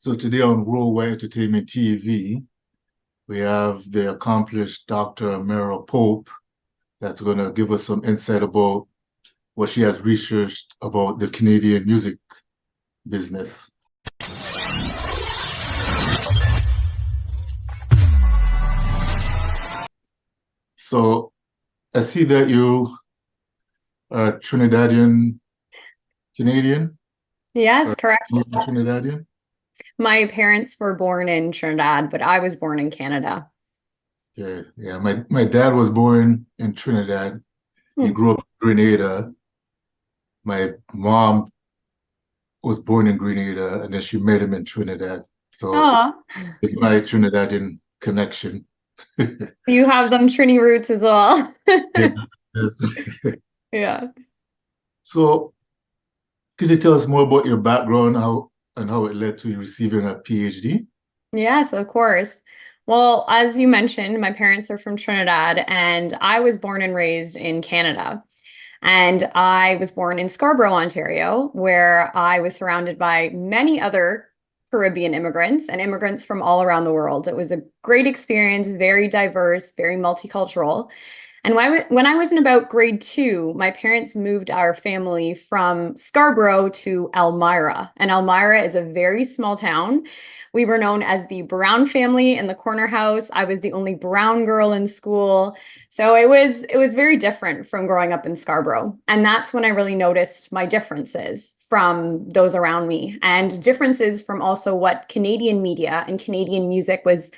So today on Worldwide Entertainment TV, we have the accomplished Dr. Amara Pope that's going to give us some insight about what she has researched about the Canadian music business. So I see that you are Trinidadian Canadian Yes, or correct. Trinidadian. My parents were born in Trinidad, but I was born in Canada. Yeah. My dad was born in Trinidad. He Hmm. grew up in Grenada. My mom was born in Grenada, and then she met him in Trinidad. So Oh, it's my Trinidadian connection. you have them Trini roots as well. Yes, yes. Yeah. So could you tell us more about your background, how it led to you receiving a PhD? Yes, of course. Well, as you mentioned, my parents are from Trinidad, and I was born and raised in Canada. And I was born in Scarborough, Ontario, where I was surrounded by many other Caribbean immigrants and immigrants from all around the world. It was a great experience, very diverse, very multicultural. And when I was in about grade two, my parents moved our family from Scarborough to Elmira. And Elmira is a very small town. We were known as the Brown family in the corner house. I was the only brown girl in school. So it was very different from growing up in Scarborough. And that's when I really noticed my differences from those around me and differences from also what Canadian media and Canadian music was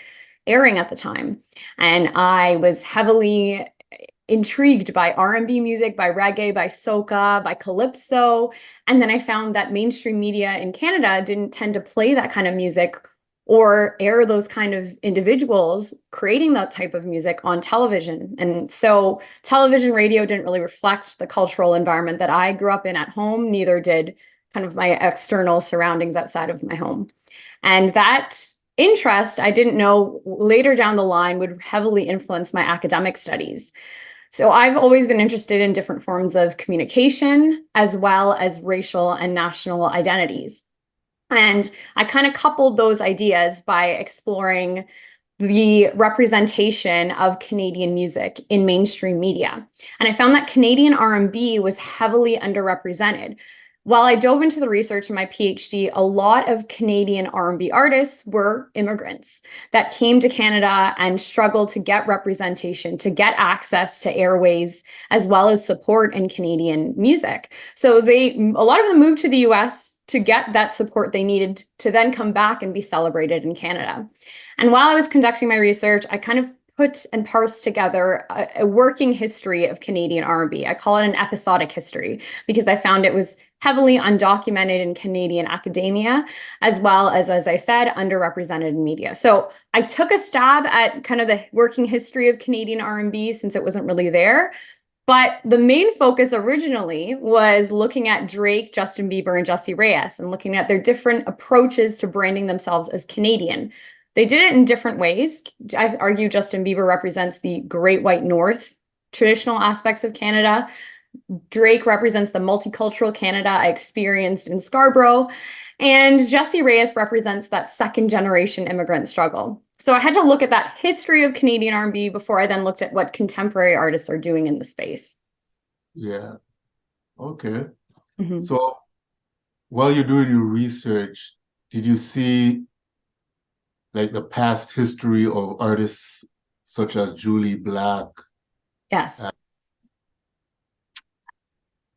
airing at the time. And I was heavily intrigued by R&B music, by reggae, by soca, by calypso. And then I found that mainstream media in Canada didn't tend to play that kind of music or air those kind of individuals creating that type of music on television. And so television, radio didn't really reflect the cultural environment that I grew up in at home, neither did kind of my external surroundings outside of my home. And that interest, I didn't know later down the line would heavily influence my academic studies. So I've always been interested in different forms of communication as well as racial and national identities. And I kind of coupled those ideas by exploring the representation of Canadian music in mainstream media. And I found that Canadian R&B was heavily underrepresented. While I dove into the research in my PhD, a lot of Canadian R&B artists were immigrants that came to Canada and struggled to get representation, to get access to airwaves, as well as support in Canadian music. So a lot of them moved to the US to get that support they needed to then come back and be celebrated in Canada. And while I was conducting my research, I kind of put and parsed together a working history of Canadian R&B. I call it an episodic history because I found it was heavily undocumented in Canadian academia, as well as I said, underrepresented in media. So I took a stab at kind of the working history of Canadian R&B since it wasn't really there. But the main focus originally was looking at Drake, Justin Bieber, and Jessie Reyez and looking at their different approaches to branding themselves as Canadian. They did it in different ways. I argue Justin Bieber represents the Great White North traditional aspects of Canada. Drake represents the multicultural Canada I experienced in Scarborough. And Jessie Reyez represents that second generation immigrant struggle. So I had to look at that history of Canadian R&B before I then looked at what contemporary artists are doing in the space. Yeah. Okay. Mhm. So while you're doing your research, did you see like the past history of artists such as Julie Black? Yes.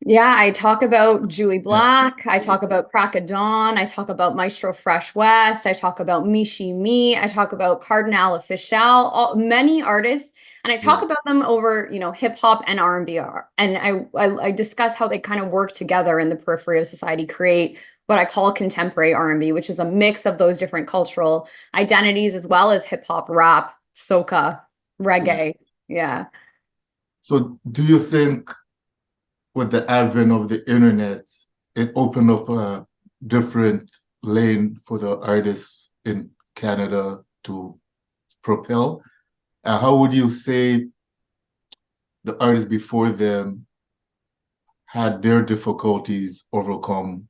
Yeah, I talk about Julie Yeah. Black. I talk about Crack of Dawn. I talk about Maestro Fresh West. I talk about Michi Me. I talk about Cardinal Official. Many artists, and I talk Yeah. about them over, hip hop and R&B. And I discuss how they kind of work together in the periphery of society, create what I call contemporary R&B, which is a mix of those different cultural identities as well as hip hop, rap, soca, Yeah. reggae. Yeah. So do you think with the advent of the internet, it opened up a different lane for the artists in Canada to propel? How would you say the artists before them had their difficulties overcome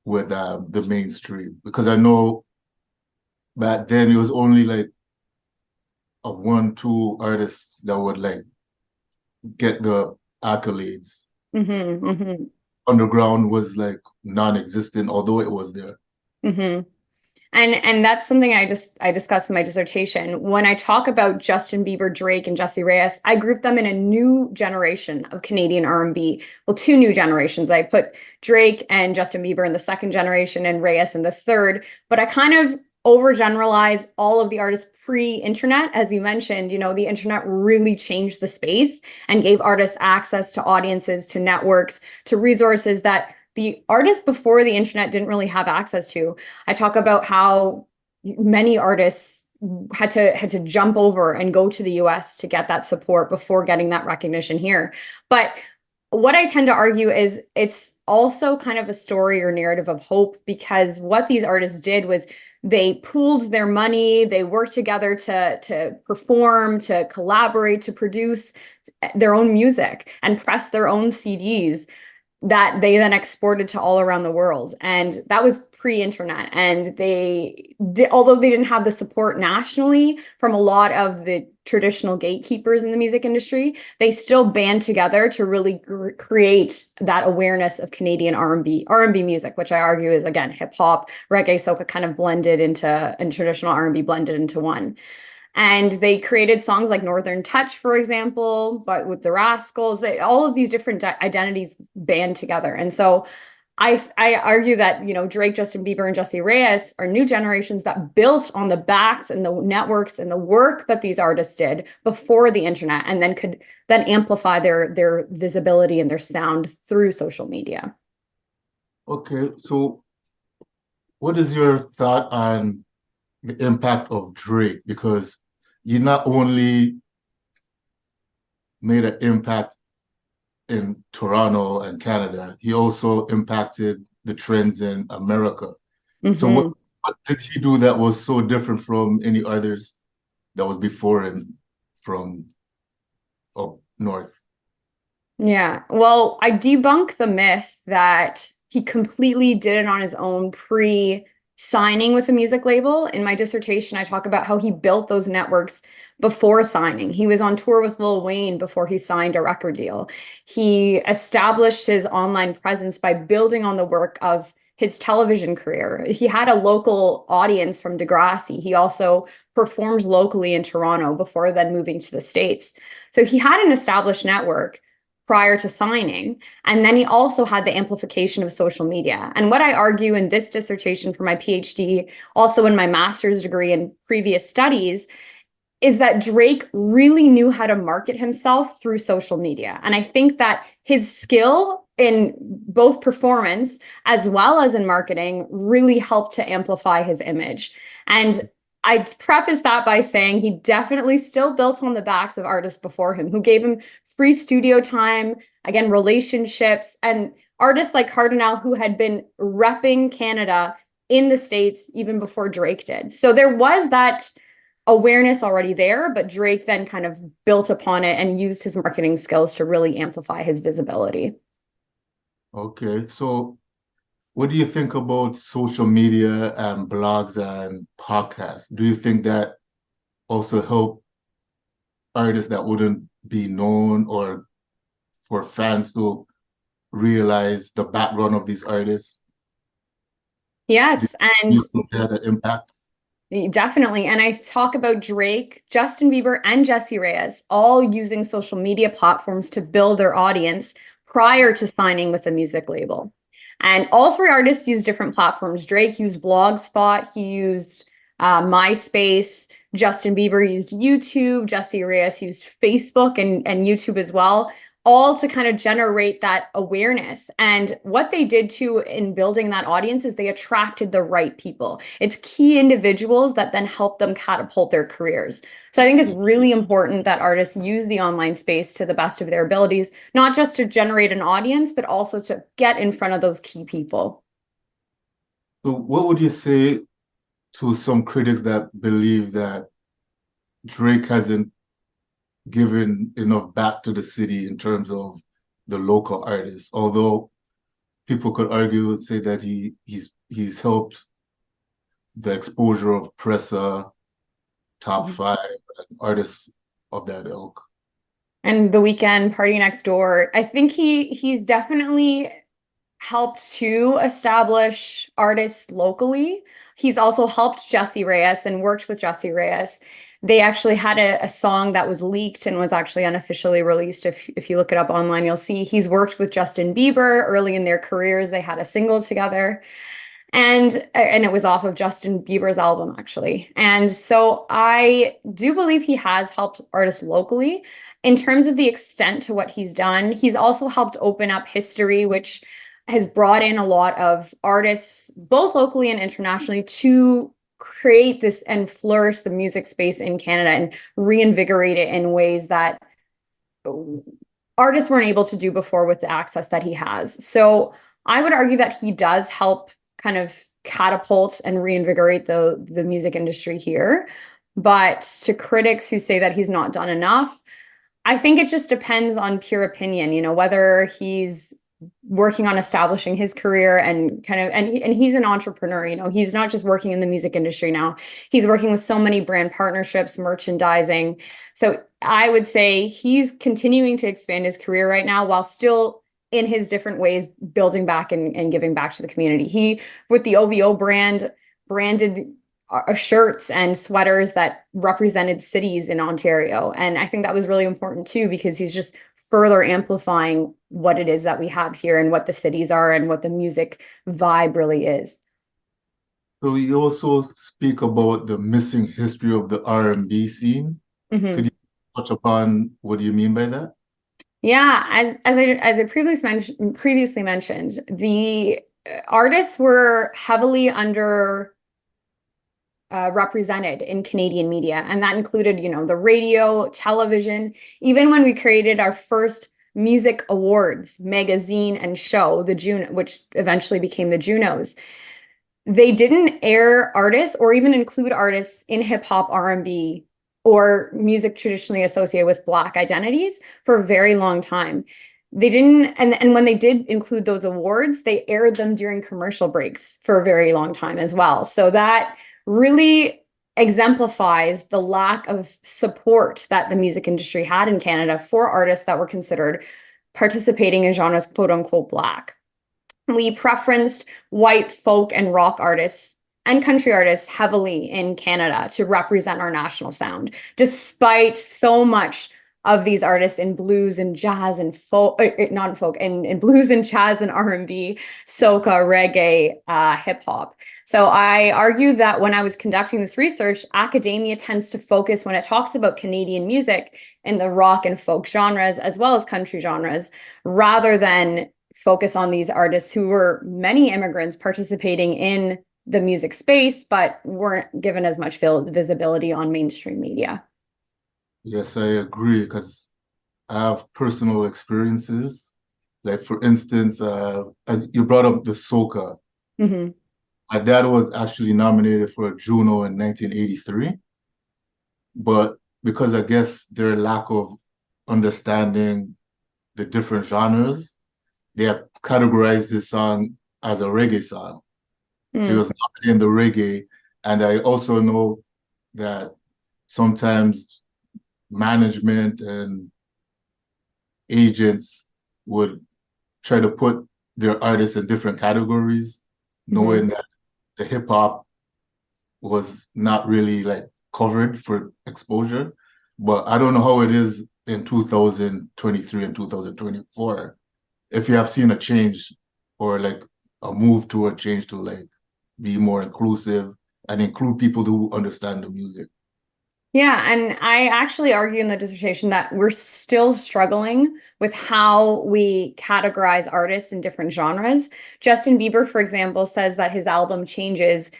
with the mainstream? Because I know back then it was only like a one, two artists that would like get the accolades. Mm-hmm, mm-hmm, Underground was like non-existent, although it was there. mm-hmm. And that's something I discussed in my dissertation. When I talk about Justin Bieber, Drake, and Jessie Reyez, I group them in a new generation of Canadian R&B. Well, two new generations. I put Drake and Justin Bieber in the second generation and Reyes in the third. But I kind of overgeneralize all of the artists pre-internet. As you mentioned, the internet really changed the space and gave artists access to audiences, to networks, to resources that the artists before the internet didn't really have access to. I talk about how many artists had to jump over and go to the US to get that support before getting that recognition here. But what I tend to argue is it's also kind of a story or narrative of hope, because what these artists did was they pooled their money, they worked together to perform, to collaborate, to produce their own music and press their own CDs that they then exported to all around the world. And that was pre-internet. And although they didn't have the support nationally from a lot of the traditional gatekeepers in the music industry, they still band together to really create that awareness of Canadian R&B music, which I argue is, again, hip hop, reggae, soca kind of blended into, and traditional R&B blended into one. And they created songs like Northern Touch, for example, but with the Rascals, all of these different identities band together. And so I argue that, Drake, Justin Bieber, and Jessie Reyez are new generations that built on the backs and the networks and the work that these artists did before the internet, and then could then amplify their visibility and their sound through social media. Okay, so what is your thought on the impact of Drake? Because you not only made an impact in Toronto and Canada, he also impacted the trends in America. So Mm-hmm. what did he do that was so different from any others that was before him from up north? Yeah. Well, I debunk the myth that he completely did it on his own pre-signing with a music label. In my dissertation, I talk about how he built those networks before signing. He was on tour with Lil Wayne before he signed a record deal. He established his online presence by building on the work of his television career. He had a local audience from Degrassi. He also performed locally in Toronto before then moving to the States. So he had an established network prior to signing. And then he also had the amplification of social media. And what I argue in this dissertation for my PhD, also in my master's degree and previous studies, is that Drake really knew how to market himself through social media. And I think that his skill in both performance as well as in marketing really helped to amplify his image. And I preface that by saying he definitely still built on the backs of artists before him who gave him free studio time, again, relationships, and artists like Cardinal who had been repping Canada in the States even before Drake did. So there was that awareness already there, but Drake then kind of built upon it and used his marketing skills to really amplify his visibility. Okay, so what do you think about social media and blogs and podcasts? Do you think that also help artists that wouldn't be known, or for fans to realize the background of these artists? Do Yes, and you think that had an impact? definitely. And I talk about Drake, Justin Bieber, and Jessie Reyez all using social media platforms to build their audience prior to signing with a music label. And all three artists use different platforms. Drake used Blogspot, he used MySpace, Justin Bieber used YouTube, Jessie Reyez used Facebook and YouTube as well, all to kind of generate that awareness. And what they did too in building that audience is they attracted the right people. It's key individuals that then help them catapult their careers. So I think it's really important that artists use the online space to the best of their abilities, not just to generate an audience, but also to get in front of those key people. So what would you say to some critics that believe that Drake hasn't given enough back to the city in terms of the local artists? Although people could argue and say that he's helped the exposure of Pressa, Top Mhm. Five, and artists of that ilk. And The Weeknd, Party Next Door. I think he's definitely helped to establish artists locally. He's also helped Jessie Reyez and worked with Jessie Reyez. They actually had a song that was leaked and was actually unofficially released. If you look it up online, you'll see he's worked with Justin Bieber early in their careers. They had a single together. And it was off of Justin Bieber's album, actually. And so I do believe he has helped artists locally. In terms of the extent to what he's done, he's also helped open up history, which has brought in a lot of artists, both locally and internationally, to create this and flourish the music space in Canada and reinvigorate it in ways that artists weren't able to do before with the access that he has. So I would argue that he does help kind of catapult and reinvigorate the music industry here. But to critics who say that he's not done enough, I think it just depends on pure opinion, whether he's working on establishing his career and kind of and he's an entrepreneur, he's not just working in the music industry now. He's working with so many brand partnerships, merchandising. So I would say he's continuing to expand his career right now while still in his different ways building back and giving back to the community. He, with the OVO branded shirts and sweaters that represented cities in Ontario. And I think that was really important too, because he's just further amplifying what it is that we have here and what the cities are and what the music vibe really is. So you also speak about the missing history of the R&B scene. Could Mhm. you touch upon what do you mean by that? Yeah, as I previously mentioned, the artists were heavily under represented in Canadian media, and that included, the radio, television. Even when we created our first music awards magazine and show, the June, which eventually became the Junos, they didn't air artists or even include artists in hip hop, R&B, or music traditionally associated with Black identities for a very long time. They didn't, and when they did include those awards, they aired them during commercial breaks for a very long time as well. So that really exemplifies the lack of support that the music industry had in Canada for artists that were considered participating in genres quote unquote Black. We preferenced white folk and rock artists and country artists heavily in Canada to represent our national sound, despite so much of these artists in blues and jazz and folk, not folk, in blues and jazz and R&B, soca, reggae, hip hop. So I argue that when I was conducting this research, academia tends to focus when it talks about Canadian music in the rock and folk genres, as well as country genres, rather than focus on these artists who were many immigrants participating in the music space, but weren't given as much visibility on mainstream media. Yes, I agree because I have personal experiences. Like for instance, you brought up the soca. Mhm. My dad was actually nominated for a Juno in 1983, but because I guess their lack of understanding the different genres, they have categorized this song as a reggae song. So he Mm. was nominated in the reggae, and I also know that sometimes management and agents would try to put their artists in different categories, Mhm. knowing that the hip hop was not really like covered for exposure. But I don't know how it is in 2023 and 2024. If you have seen a change or like a move to a change to like be more inclusive and include people who understand the music. Yeah, and I actually argue in the dissertation that we're still struggling with how we categorize artists in different genres. Justin Bieber, for example, says that his album Changes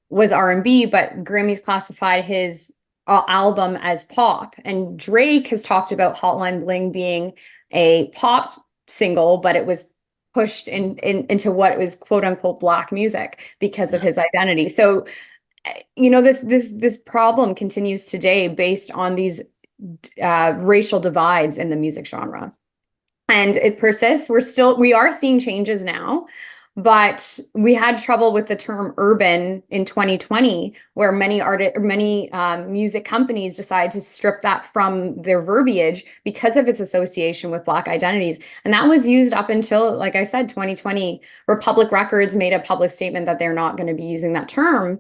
was R&B, but Grammys classified his album as pop. And Drake has talked about Hotline Bling being a pop single, but it was pushed into what was quote unquote Black music because of Yeah. his identity. So this problem continues today based on these racial divides in the music genre. and it persists. We are seeing changes now, but we had trouble with the term urban in 2020, where many music companies decided to strip that from their verbiage because of its association with Black identities. And that was used up until, like I said, 2020. Republic Records made a public statement that they're not going to be using that term,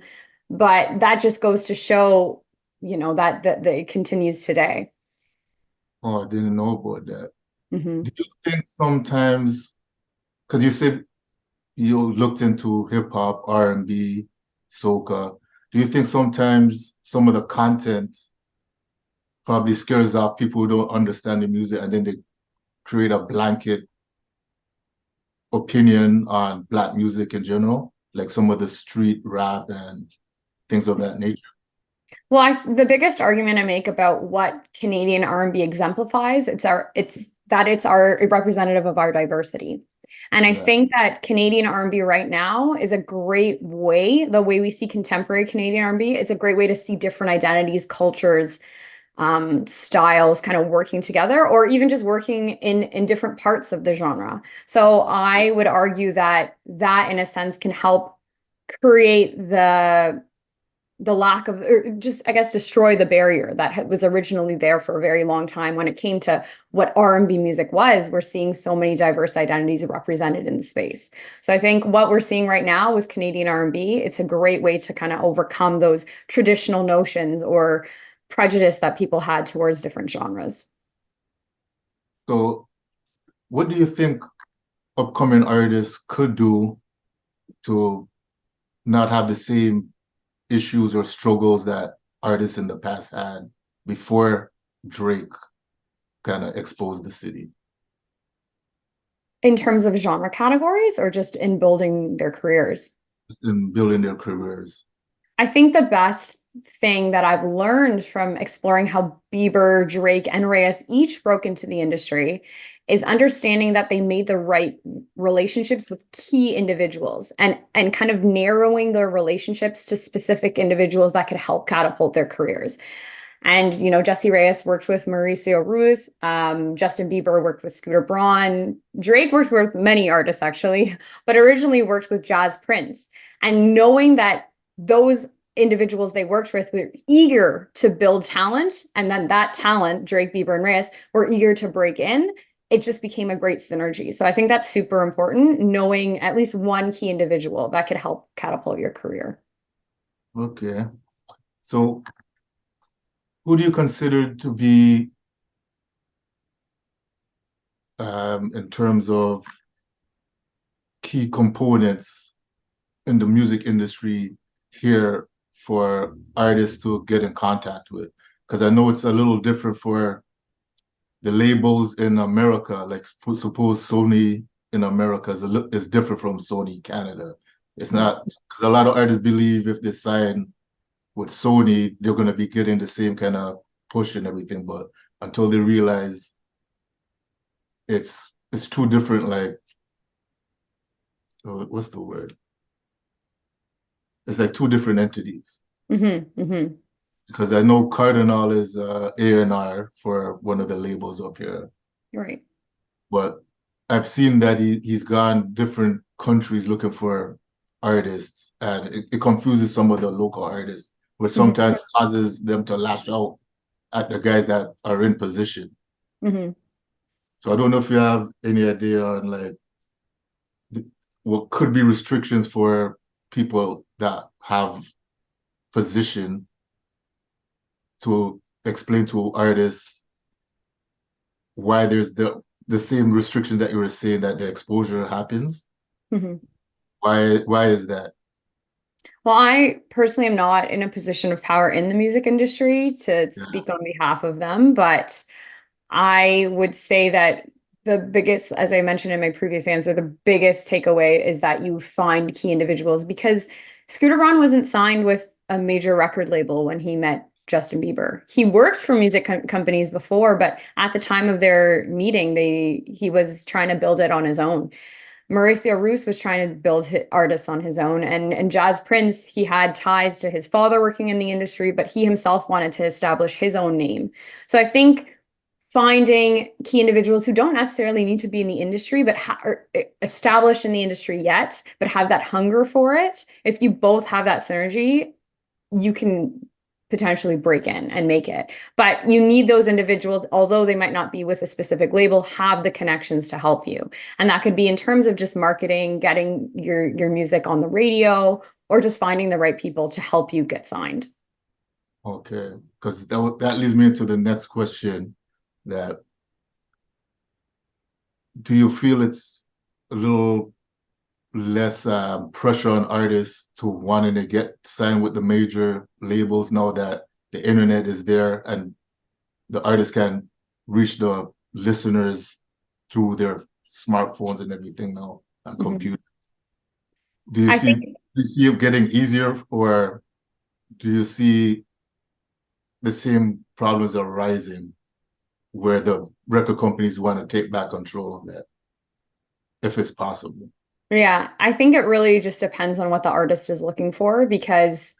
but that just goes to show, that it continues today. Oh, I didn't know about that. Mm-hmm. Do you think sometimes, because you said you looked into hip hop, R&B, soca, do you think sometimes some of the content probably scares off people who don't understand the music and then they create a blanket opinion on Black music in general, like some of the street rap and things of that nature? Well, the biggest argument I make about what Canadian R&B exemplifies, it's our representative of our diversity. And I Yeah. think that Canadian R&B right now is a great way, the way we see contemporary Canadian R&B, it's a great way to see different identities, cultures, styles kind of working together, or even just working in different parts of the genre. So I would argue that in a sense can help create the lack of, or just, I guess, destroy the barrier that was originally there for a very long time when it came to what R&B music was. We're seeing so many diverse identities represented in the space. So I think what we're seeing right now with Canadian R&B, it's a great way to kind of overcome those traditional notions or prejudice that people had towards different genres. So what do you think upcoming artists could do to not have the same issues or struggles that artists in the past had before Drake kind of exposed the city? In terms of genre categories or just in building their careers? In building their careers. I think the best thing that I've learned from exploring how Bieber, Drake, and Reyes each broke into the industry is understanding that they made the right relationships with key individuals and kind of narrowing their relationships to specific individuals that could help catapult their careers. And, Jessie Reyez worked with Mauricio Ruiz. Justin Bieber worked with Scooter Braun. Drake worked with many artists, actually, but originally worked with Jazz Prince. And knowing that those individuals they worked with were eager to build talent, and then that talent, Drake, Bieber, and Reyes, were eager to break in, it just became a great synergy. So I think that's super important, knowing at least one key individual that could help catapult your career. Okay. So who do you consider to be, in terms of key components in the music industry here for artists to get in contact with? Because I know it's a little different for the labels in America. Like, suppose Sony in America is different from Sony Canada. It's not, because a lot of artists believe if they sign with Sony, they're going to be getting the same kind of push and everything. But until they realize it's two different, like, what's the word? It's like two different entities. Mm-hmm, mm-hmm. Because I know Cardinal is A&R for one of the labels up here. Right. But I've seen that he's gone different countries looking for artists, and it confuses some of the local artists, which sometimes causes them to lash out at the guys that are in position. Mm-hmm. So I don't know if you have any idea on like what could be restrictions for people that have position to explain to artists why there's the same restriction that you were saying, that the exposure happens. Mm-hmm. Why is that? Well, I personally am not in a position of power in the music industry to Yeah. speak on behalf of them, but I would say that the biggest, as I mentioned in my previous answer, the biggest takeaway is that you find key individuals, because Scooter Braun wasn't signed with a major record label when he met Justin Bieber. He worked for music companies before, but at the time of their meeting, he was trying to build it on his own. Mauricio Ruiz was trying to build artists on his own, and Jazz Prince, he had ties to his father working in the industry, but he himself wanted to establish his own name. So I think finding key individuals who don't necessarily need to be in the industry, but are established in the industry yet, but have that hunger for it. If you both have that synergy, you can potentially break in and make it. But you need those individuals, although they might not be with a specific label, have the connections to help you. And that could be in terms of just marketing, getting your music on the radio, or just finding the right people to help you get signed. Okay, because that leads me into the next question. That do you feel it's a little less pressure on artists to wanting to get signed with the major labels now that the internet is there and the artists can reach the listeners through their smartphones and everything now and computers? Do you I see think do you see it getting easier, or do you see the same problems arising where the record companies want to take back control of that, if it's possible? Yeah, I think it really just depends on what the artist is looking for, because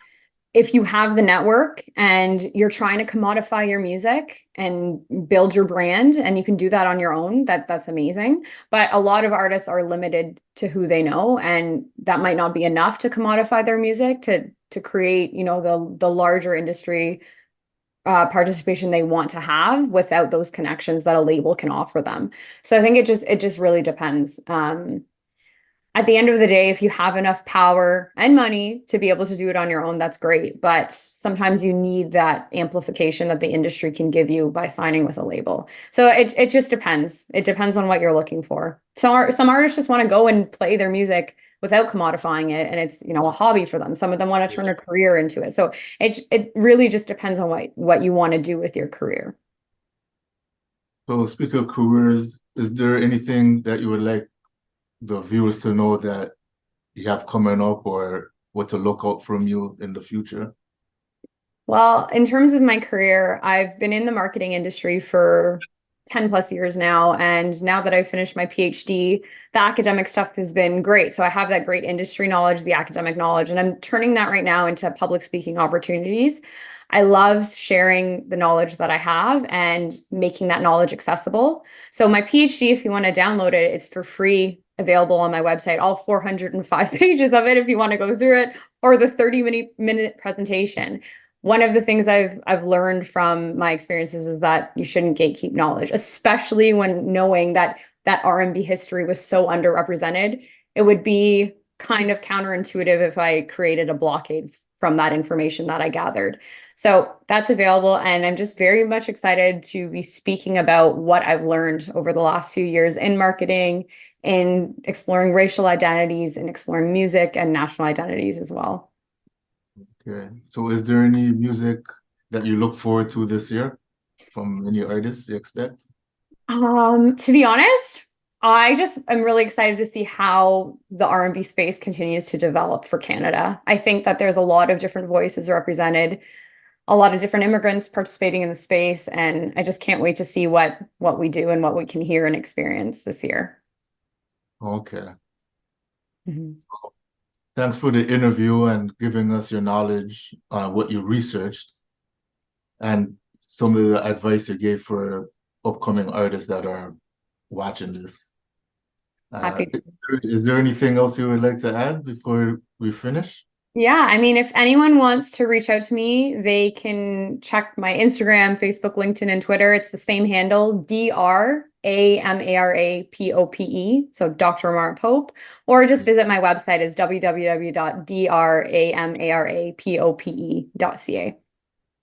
if you have the network and you're trying to commodify your music and build your brand, and you can do that on your own, that's amazing. But a lot of artists are limited to who they know, and that might not be enough to commodify their music to create, the larger industry participation they want to have without those connections that a label can offer them. So I think it just really depends. At the end of the day, if you have enough power and money to be able to do it on your own, that's great. But sometimes you need that amplification that the industry can give you by signing with a label. So it just depends. It depends on what you're looking for. Some artists just want to go and play their music without commodifying it, and it's a hobby for them. Some of them want to turn a career into it. So it really just depends on what you want to do with your career. So speaking of careers, is there anything that you would like the viewers to know that you have coming up, or what to look out from you in the future? Well, in terms of my career, I've been in the marketing industry for 10 plus years now. And now that I've finished my PhD, the academic stuff has been great. So I have that great industry knowledge, the academic knowledge, and I'm turning that right now into public speaking opportunities. I love sharing the knowledge that I have and making that knowledge accessible. So my PhD, if you want to download it, it's for free, available on my website, all 405 pages of it if you want to go through it, or the 30-minute presentation. One of the things I've learned from my experiences is that you shouldn't gatekeep knowledge, especially when knowing that R&B history was so underrepresented. It would be kind of counterintuitive if I created a blockade from that information that I gathered. So that's available, and I'm just very much excited to be speaking about what I've learned over the last few years in marketing, in exploring racial identities, and exploring music and national identities as well. Okay. So is there any music that you look forward to this year from any artists you expect? To be honest, I just am really excited to see how the R&B space continues to develop for Canada. I think that there's a lot of different voices represented, a lot of different immigrants participating in the space, and I just can't wait to see what we do and what we can hear and experience this year. Okay. Mhm. Thanks for the interview and giving us your knowledge on what you researched and some of the advice you gave for upcoming artists that are watching this. Happy to. Is there anything else you would like to add before we finish? Yeah, I mean, if anyone wants to reach out to me, they can check my Instagram, Facebook, LinkedIn, and Twitter. It's the same handle, DrAmaraPope, so Dr. Amara Pope, or just visit my website is www.dramarapope.ca.